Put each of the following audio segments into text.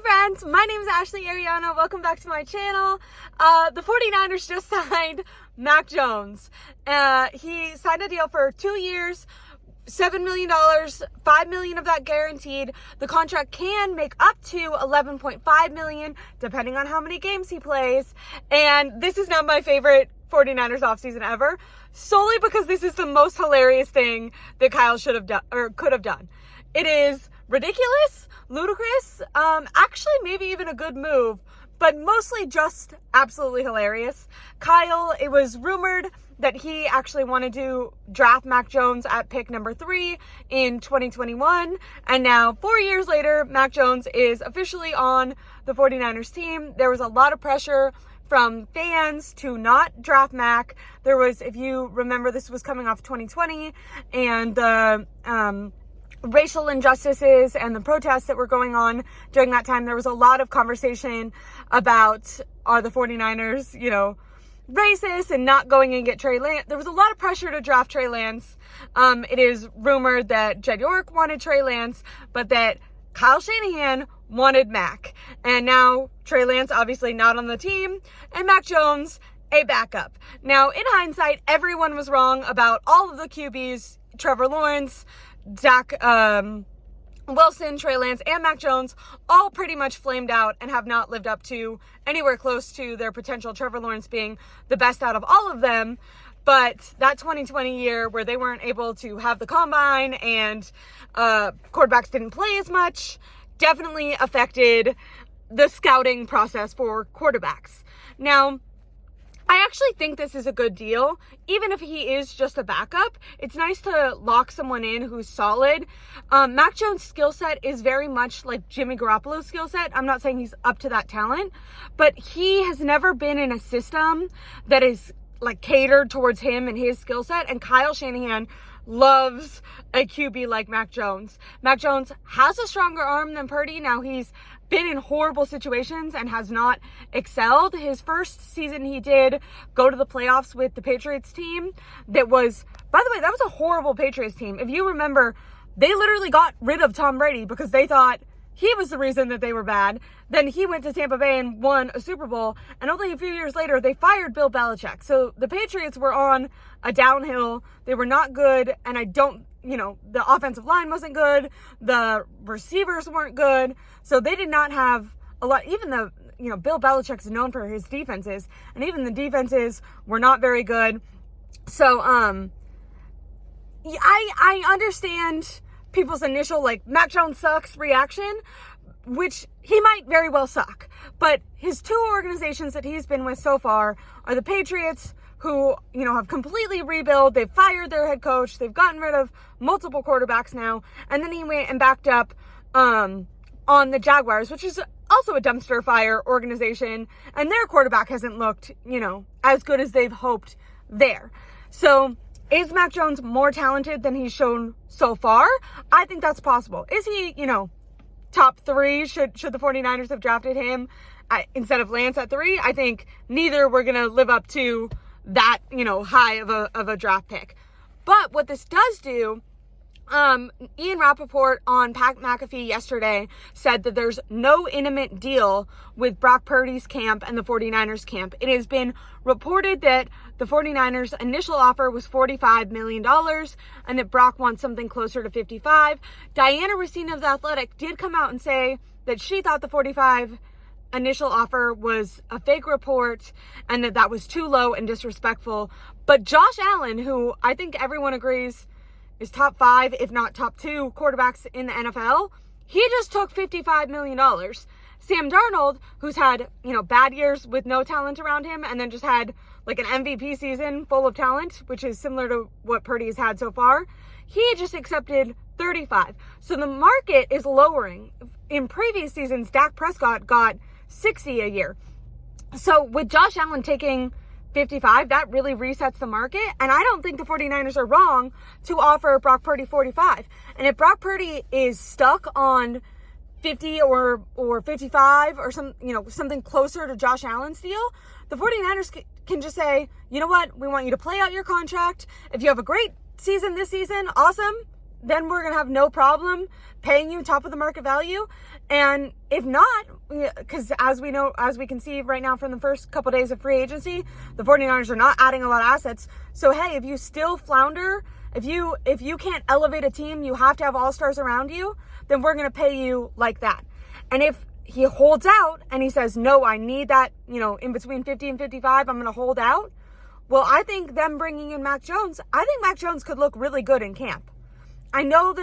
Hi friends, my name is Aireonna. Welcome back to my channel. The 49ers just signed Mac Jones. He signed a deal for 2 years, $7 million, $5 million of that guaranteed. The contract can make up to $11.5 million, depending on how many games he plays. And this is not my favorite 49ers offseason ever, solely because this is the most hilarious thing that Kyle should have done or could have done. It is ridiculous, ludicrous, actually maybe even a good move, but mostly just absolutely hilarious. Kyle, it was rumored that he actually wanted to draft Mac Jones at pick number 3 in 2021. And now 4 years later, Mac Jones is officially on the 49ers team. There was a lot of pressure from fans to not draft Mac. There was, if you remember, this was coming off 2020 and the racial injustices and the protests that were going on during that time. There was a lot of conversation about, are the 49ers, racist and not going and get Trey Lance. There was a lot of pressure to draft Trey Lance. It is rumored that Jed York wanted Trey Lance, but that Kyle Shanahan wanted Mac. And now Trey Lance obviously not on the team, and Mac Jones a backup. Now, in hindsight, everyone was wrong about all of the QBs. Trevor Lawrence, Zach Wilson, Trey Lance, and Mac Jones all pretty much flamed out and have not lived up to anywhere close to their potential. Trevor Lawrence being the best out of all of them. But that 2020 year where they weren't able to have the combine and quarterbacks didn't play as much definitely affected the scouting process for quarterbacks. Now, I actually think this is a good deal. Even if he is just a backup, it's nice to lock someone in who's solid. Mac Jones' skill set is very much like Jimmy Garoppolo's skill set. I'm not saying he's up to that talent, but he has never been in a system that is like catered towards him and his skill set. And Kyle Shanahan loves a QB like Mac Jones. Mac Jones has a stronger arm than Purdy. Now, he's been in horrible situations and has not excelled. His first season he did go to the playoffs with the Patriots team. That was, by the way, that was a horrible Patriots team. If you remember, they literally got rid of Tom Brady because they thought he was the reason that they were bad. Then he went to Tampa Bay and won a Super Bowl. And only a few years later, they fired Bill Belichick. So the Patriots were on a downhill. They were not good. And the offensive line wasn't good. The receivers weren't good. So they did not have a lot. Even Bill Belichick's known for his defenses. And even the defenses were not very good. So, I understand people's initial, Mac Jones sucks reaction, which he might very well suck. But his 2 organizations that he's been with so far are the Patriots, who, have completely rebuilt. They've fired their head coach. They've gotten rid of multiple quarterbacks now. And then he went and backed up on the Jaguars, which is also a dumpster fire organization. And their quarterback hasn't looked, as good as they've hoped there. So, is Mac Jones more talented than he's shown so far? I think that's possible. Is he, top 3? Should the 49ers have drafted him instead of Lance at 3? I think neither were going to live up to that, high of a draft pick. But what this does do, Ian Rappaport on Pat McAfee yesterday said that there's no intimate deal with Brock Purdy's camp and the 49ers camp. It has been reported that the 49ers initial offer was $45 million and that Brock wants something closer to 55. Diana Racine of The Athletic did come out and say that she thought the 45 initial offer was a fake report and that was too low and disrespectful. But Josh Allen, who I think everyone agrees is top 5, if not top 2 quarterbacks in the NFL, he just took $55 million. Sam Darnold, who's had, bad years with no talent around him and then just had an MVP season full of talent, which is similar to what Purdy has had so far, he just accepted 35. So the market is lowering. In previous seasons, Dak Prescott got 60 a year. So with Josh Allen taking 55, that really resets the market. And I don't think the 49ers are wrong to offer Brock Purdy 45. And if Brock Purdy is stuck on 50 or 55 or something closer to Josh Allen's deal, the 49ers can just say, you know what, we want you to play out your contract. If you have a great season this season, awesome. then we're going to have no problem paying you top of the market value. And if not, because as we know, as we can see right now from the first couple days of free agency, the 49ers are not adding a lot of assets. So, hey, if you still flounder, if you can't elevate a team, you have to have all-stars around you, then we're going to pay you like that. And if he holds out and he says, no, I need that, in between 50 and 55, I'm going to hold out. Well, I think them bringing in Mac Jones, I think Mac Jones could look really good in camp. I know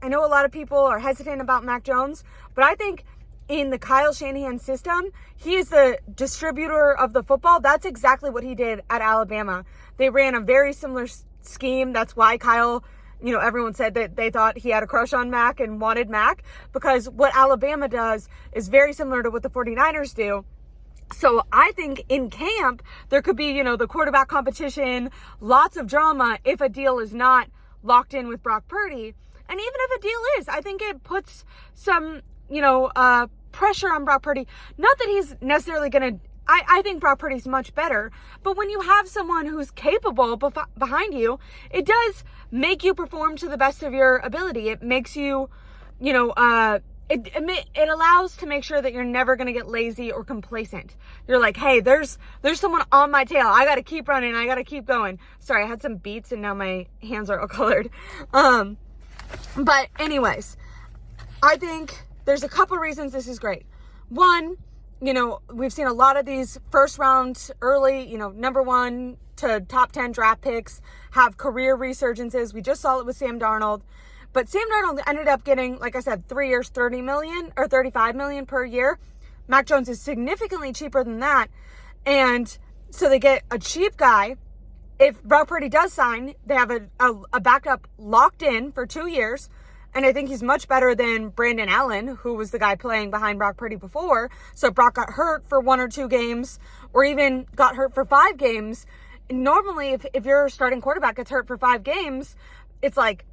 I know a lot of people are hesitant about Mac Jones, but I think in the Kyle Shanahan system, he is the distributor of the football. That's exactly what he did at Alabama. They ran a very similar scheme. That's why Kyle, everyone said that they thought he had a crush on Mac and wanted Mac, because what Alabama does is very similar to what the 49ers do. So I think in camp, there could be, the quarterback competition, lots of drama if a deal is not locked in with Brock Purdy. And even if a deal is, I think it puts some, pressure on Brock Purdy. Not that he's necessarily going to, I think Brock Purdy's much better, but when you have someone who's capable behind you, it does make you perform to the best of your ability. It makes you, it allows to make sure that you're never going to get lazy or complacent. You're like, hey, there's someone on my tail. I got to keep running. I got to keep going. Sorry, I had some beats and now my hands are all colored. But anyways, I think there's a couple reasons this is great. One, we've seen a lot of these first round early, number 1 to top 10 draft picks have career resurgences. We just saw it with Sam Darnold. But Sam Darnold ended up getting, like I said, 3 years, $30 million or $35 million per year. Mac Jones is significantly cheaper than that. And so they get a cheap guy. If Brock Purdy does sign, they have a backup locked in for 2 years. And I think he's much better than Brandon Allen, who was the guy playing behind Brock Purdy before. So if Brock got hurt for 1 or 2 games, or even got hurt for 5 games, normally if your starting quarterback gets hurt for 5 games, it's like,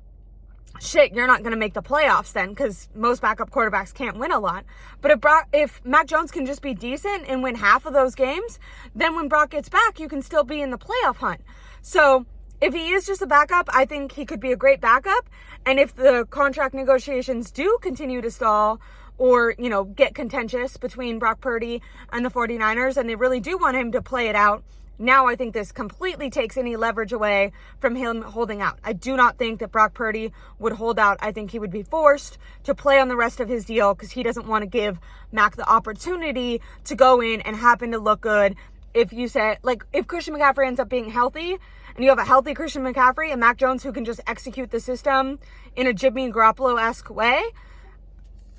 shit, you're not going to make the playoffs then, because most backup quarterbacks can't win a lot. But if Mac Jones can just be decent and win half of those games, then when Brock gets back, you can still be in the playoff hunt. So if he is just a backup, I think he could be a great backup. And if the contract negotiations do continue to stall or, get contentious between Brock Purdy and the 49ers, and they really do want him to play it out, now I think this completely takes any leverage away from him holding out. I do not think that Brock Purdy would hold out. I think he would be forced to play on the rest of his deal because he doesn't want to give Mac the opportunity to go in and happen to look good. If you say, if Christian McCaffrey ends up being healthy and you have a healthy Christian McCaffrey and Mac Jones who can just execute the system in a Jimmy Garoppolo-esque way,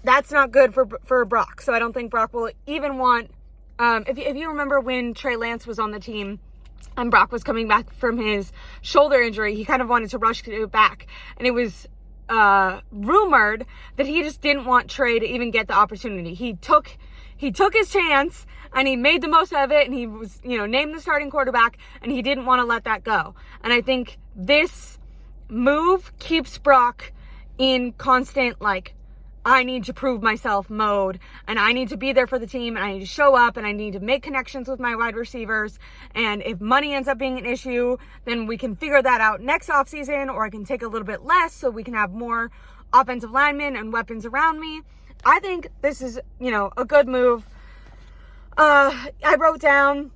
that's not good for Brock. So I don't think Brock will even want... If you remember when Trey Lance was on the team and Brock was coming back from his shoulder injury, he kind of wanted to rush back. And it was rumored that he just didn't want Trey to even get the opportunity. He took his chance and he made the most of it, and he was, named the starting quarterback, and he didn't want to let that go. And I think this move keeps Brock in constant, I need to prove myself mode, and I need to be there for the team, and I need to show up, and I need to make connections with my wide receivers. And if money ends up being an issue, then we can figure that out next offseason, or I can take a little bit less so we can have more offensive linemen and weapons around me. I think this is, a good move. I wrote down,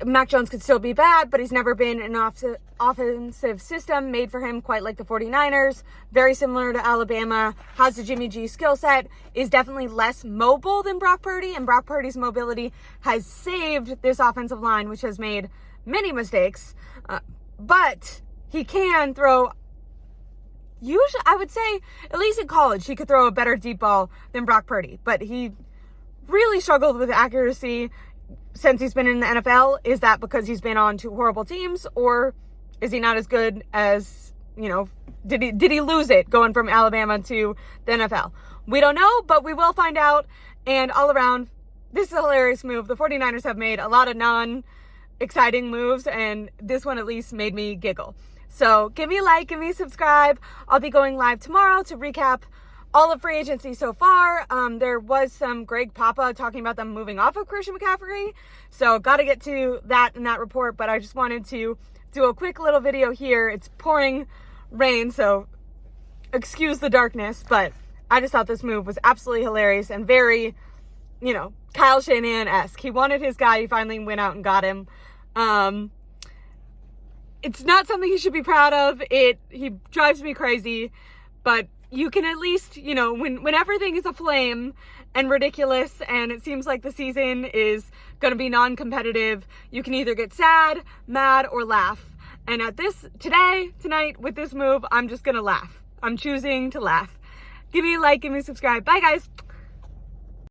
Mac Jones could still be bad, but he's never been an offensive system made for him quite like the 49ers. Very similar to Alabama. Has the Jimmy G skill set. Is definitely less mobile than Brock Purdy, and Brock Purdy's mobility has saved this offensive line, which has made many mistakes. But he can throw... Usually, I would say, at least in college, he could throw a better deep ball than Brock Purdy. But he really struggled with accuracy since he's been in the NFL. Is that because he's been on 2 horrible teams, or is he not as good as, did he lose it going from Alabama to the NFL? We don't know, but we will find out. And all around, this is a hilarious move. The 49ers have made a lot of non-exciting moves, and this one at least made me giggle. So give me a like, give me a subscribe. I'll be going live tomorrow to recap all of free agency so far. There was some Greg Papa talking about them moving off of Christian McCaffrey. So got to get to that in that report. But I just wanted to do a quick little video here. It's pouring rain, so excuse the darkness, but I just thought this move was absolutely hilarious and very, you know, Kyle Shanahan-esque. He wanted his guy. He finally went out and got him. It's not something he should be proud of. He drives me crazy, but you can at least, you know, when everything is aflame and ridiculous and it seems like the season is going to be non-competitive, you can either get sad, mad, or laugh. And tonight, with this move, I'm just going to laugh. I'm choosing to laugh. Give me a like, give me a subscribe. Bye, guys.